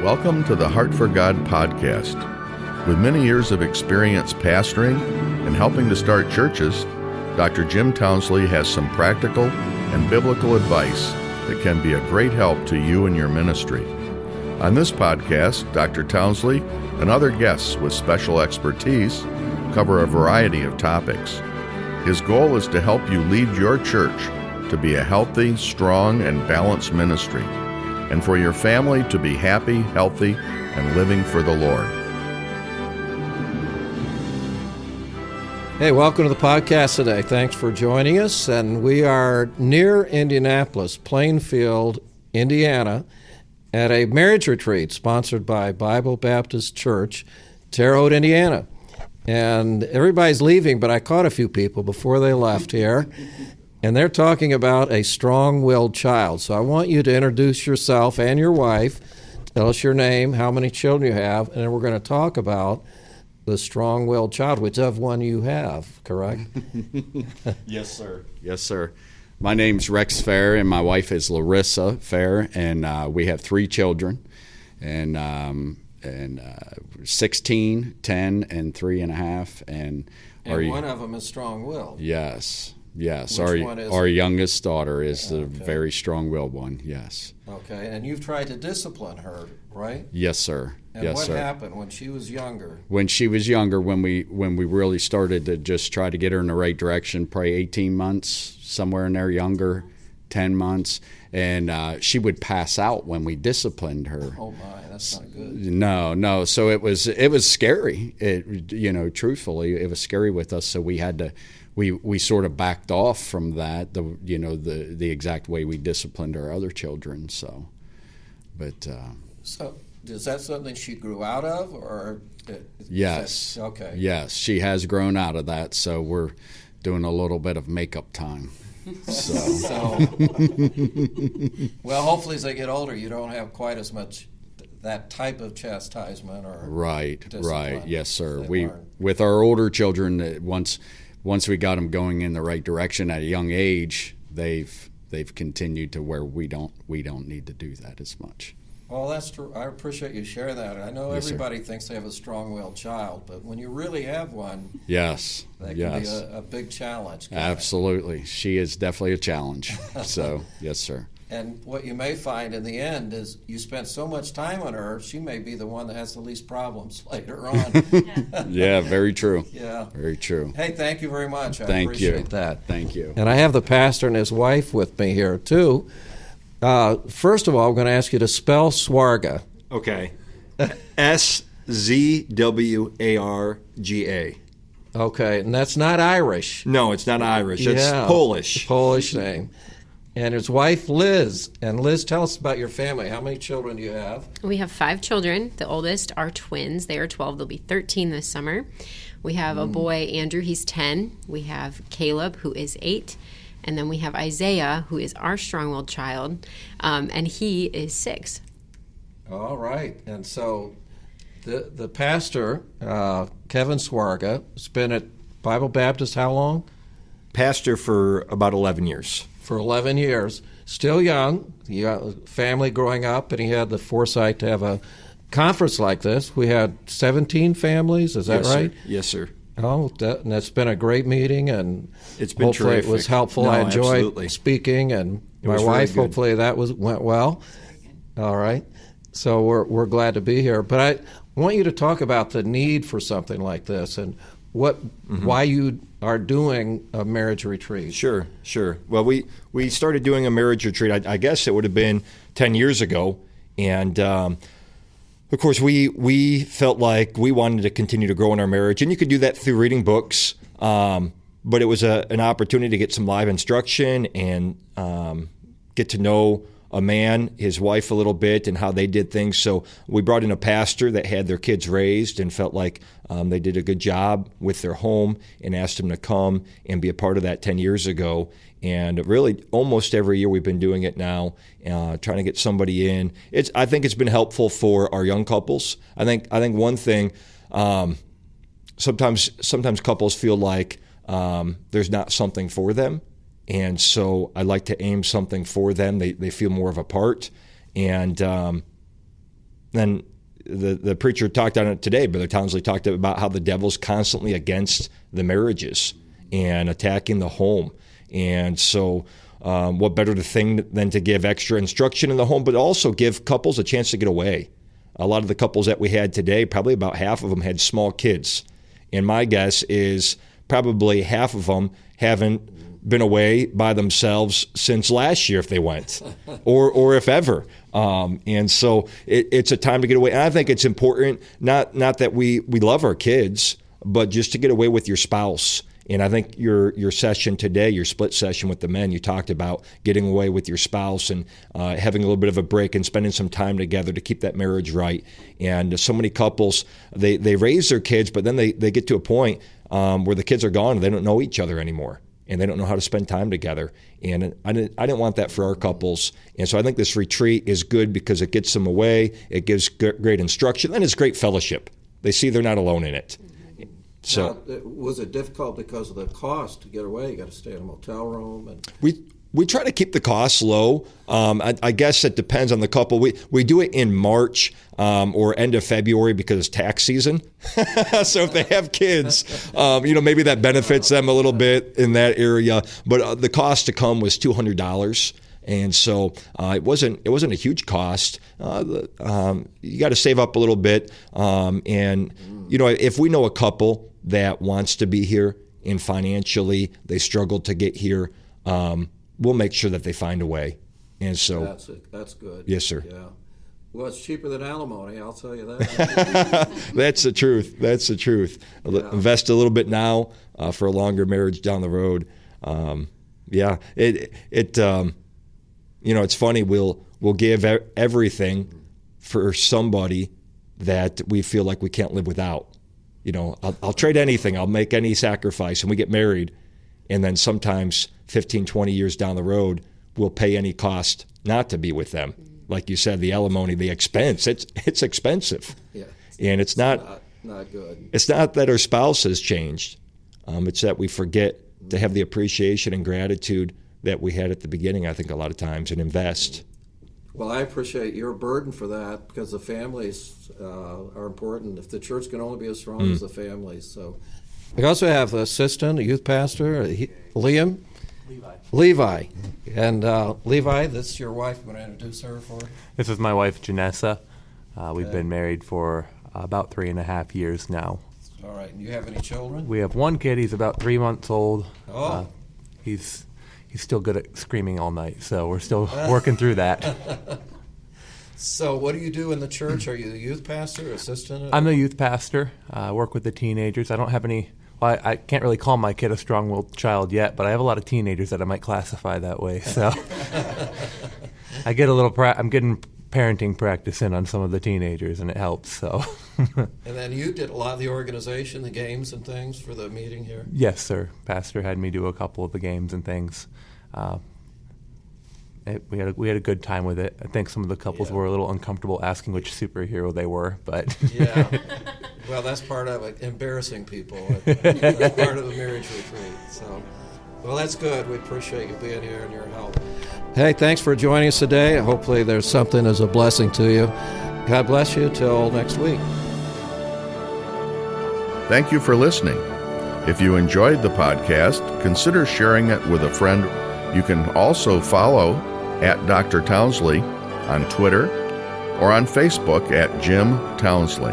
Welcome to the Heart for God podcast. With many years of experience pastoring and helping to start churches, Dr. Jim Townsley has some practical and biblical advice that can be a great help to you and your ministry. On this podcast, Dr. Townsley and other guests with special expertise cover a variety of topics. His goal is to help you lead your church to be a healthy, strong, and balanced ministry, and for your family to be happy, healthy, and living for the Lord. Hey, welcome to the podcast today. Thanks for joining us. And we are near Indianapolis, Plainfield, Indiana, at a marriage retreat sponsored by Bible Baptist Church, Terre Haute, Indiana. And everybody's leaving, but I caught a few people before they left here. And they're talking about a strong-willed child. So I want you to introduce yourself and your wife. Tell us your name, how many children you have, and then we're going to talk about the strong-willed child, which of one you have, correct? Yes, sir. Yes, sir. My name's Rex Ferrs, and my wife is Larissa Ferrs, and we have three children, and 16, 10, and 3.5. And one of them is strong-willed. Yes. Yes, Which our youngest daughter is the very strong-willed one, yes. Okay, and you've tried to discipline her, right? Yes, sir. And yes, what sir. happened when she was younger? When she was younger, when we really started to just try to get her in the right direction, probably 18 months, somewhere in there, younger, 10 months, and she would pass out when we disciplined her. Oh my, that's not good. No. So it was scary. Truthfully, it was scary with us. So we had to. We sort of backed off from that, the exact way we disciplined our other children. So is that something she grew out of, or? Yes. Okay. Yes, she has grown out of that. So we're doing a little bit of makeup time. So. Well, hopefully as they get older, you don't have quite as much that type of chastisement or discipline. Right. Yes, sir. With our older children, once we got them going in the right direction at a young age, they've continued to where we don't need to do that as much. Well, that's true. I appreciate you sharing that. I know everybody thinks they have a strong-willed child, but when you really have one, that can be a big challenge. Absolutely. She is definitely a challenge. So, yes, sir. And what you may find in the end is you spent so much time on her, she may be the one that has the least problems later on. Yeah, very true. Yeah. Very true. Hey, thank you very much. I appreciate that. Thank you. And I have the pastor and his wife with me here, too. First of all, I'm going to ask you to spell Szwarga. Okay. Szwarga. Okay, and that's not Irish. No, it's not Irish. It's Polish. Polish name. And his wife, Liz. And Liz, tell us about your family. How many children do you have? We have 5 children. The oldest are twins. They are 12. They'll be 13 this summer. We have a boy, Andrew. He's 10. We have Caleb, who is 8. And then we have Isaiah, who is our strong-willed child, and he is 6. All right. And so the pastor, Kevin Szwarga, has been at Bible Baptist how long? Pastor for about 11 years. For 11 years. Still young. He got a family growing up, and he had the foresight to have a conference like this. We had 17 families. Is that right? Sir. Yes, sir. Oh, that's been a great meeting, and it's been hopefully terrific. It was helpful. No, I enjoyed absolutely. Speaking, and my wife, hopefully that went well. All right. So we're glad to be here. But I want you to talk about the need for something like this and why you are doing a marriage retreat. Sure. Well, we started doing a marriage retreat, I guess it would have been 10 years ago. And, of course, we felt like we wanted to continue to grow in our marriage. And you could do that through reading books. But it was an opportunity to get some live instruction and get to know a man, his wife a little bit, and how they did things. So we brought in a pastor that had their kids raised and felt like they did a good job with their home, and asked them to come and be a part of that 10 years ago. And really, almost every year we've been doing it now, trying to get somebody in. I think it's been helpful for our young couples. I think one thing, sometimes couples feel like there's not something for them. And so I like to aim something for them. They feel more of a part. And then the preacher talked on it today. Brother Townsley talked about how the devil's constantly against the marriages and attacking the home. And so what better thing than to give extra instruction in the home, but also give couples a chance to get away. A lot of the couples that we had today, probably about half of them had small kids. And my guess is probably half of them haven't been away by themselves since last year if they went, or if ever. And so it's a time to get away. And I think it's important, not that we love our kids, but just to get away with your spouse. And I think your session today, your split session with the men, you talked about getting away with your spouse and having a little bit of a break and spending some time together to keep that marriage right. And so many couples, they raise their kids, but then they get to a point where the kids are gone and they don't know each other anymore. And they don't know how to spend time together. And I didn't want that for our couples. And so I think this retreat is good because it gets them away, it gives great instruction, and it's great fellowship. They see they're not alone in it. So now, was it difficult because of the cost to get away? You got to stay in a motel room, and we try to keep the costs low. I guess it depends on the couple. We do it in March or end of February because it's tax season. So if they have kids, maybe that benefits them a little bit in that area. But the cost to come was $200. And so it wasn't a huge cost. You got to save up a little bit. If we know a couple that wants to be here and financially they struggle to get here, we'll make sure that they find a way. And so that's good. Yes, sir. Yeah. Well, it's cheaper than alimony, I'll tell you that. That's the truth. That's the truth. Yeah. Invest a little bit now for a longer marriage down the road. It's funny. We'll give everything for somebody that we feel like we can't live without. I'll trade anything. I'll make any sacrifice, and we get married. And then sometimes 15, 20 years down the road, we'll pay any cost not to be with them. Like you said, the alimony, the expense, it's expensive. Yeah. And it's not good. It's not that our spouse has changed. It's that we forget to have the appreciation and gratitude that we had at the beginning, I think, a lot of times, and invest. Well, I appreciate your burden for that because the families are important. If the church can only be as strong as the families. So, we also have an assistant, a youth pastor, Liam. Levi. And Levi, this is your wife. I'm going to introduce her for you. This is my wife, Janessa. We've been married for about 3.5 years now. All right. And you have any children? We have one kid. He's about 3 months old. Oh. He's still good at screaming all night, so we're still working through that. So what do you do in the church? Are you the youth pastor, assistant? I'm the youth pastor. I work with the teenagers. I don't have any... Well, I can't really call my kid a strong-willed child yet, but I have a lot of teenagers that I might classify that way. So I get I'm getting parenting practice in on some of the teenagers, and it helps. So. And then you did a lot of the organization, the games and things for the meeting here? Yes, sir. Pastor had me do a couple of the games and things. We had a good time with it. I think some of the couples were a little uncomfortable asking which superhero they were, but yeah. Well, that's part of it, embarrassing people. That's part of the marriage retreat. So, well, that's good. We appreciate you being here and your help. Hey, thanks for joining us today. Hopefully, there's something as a blessing to you. God bless you. Till next week. Thank you for listening. If you enjoyed the podcast, consider sharing it with a friend. You can also follow at Dr. Townsley on Twitter or on Facebook at Jim Townsley.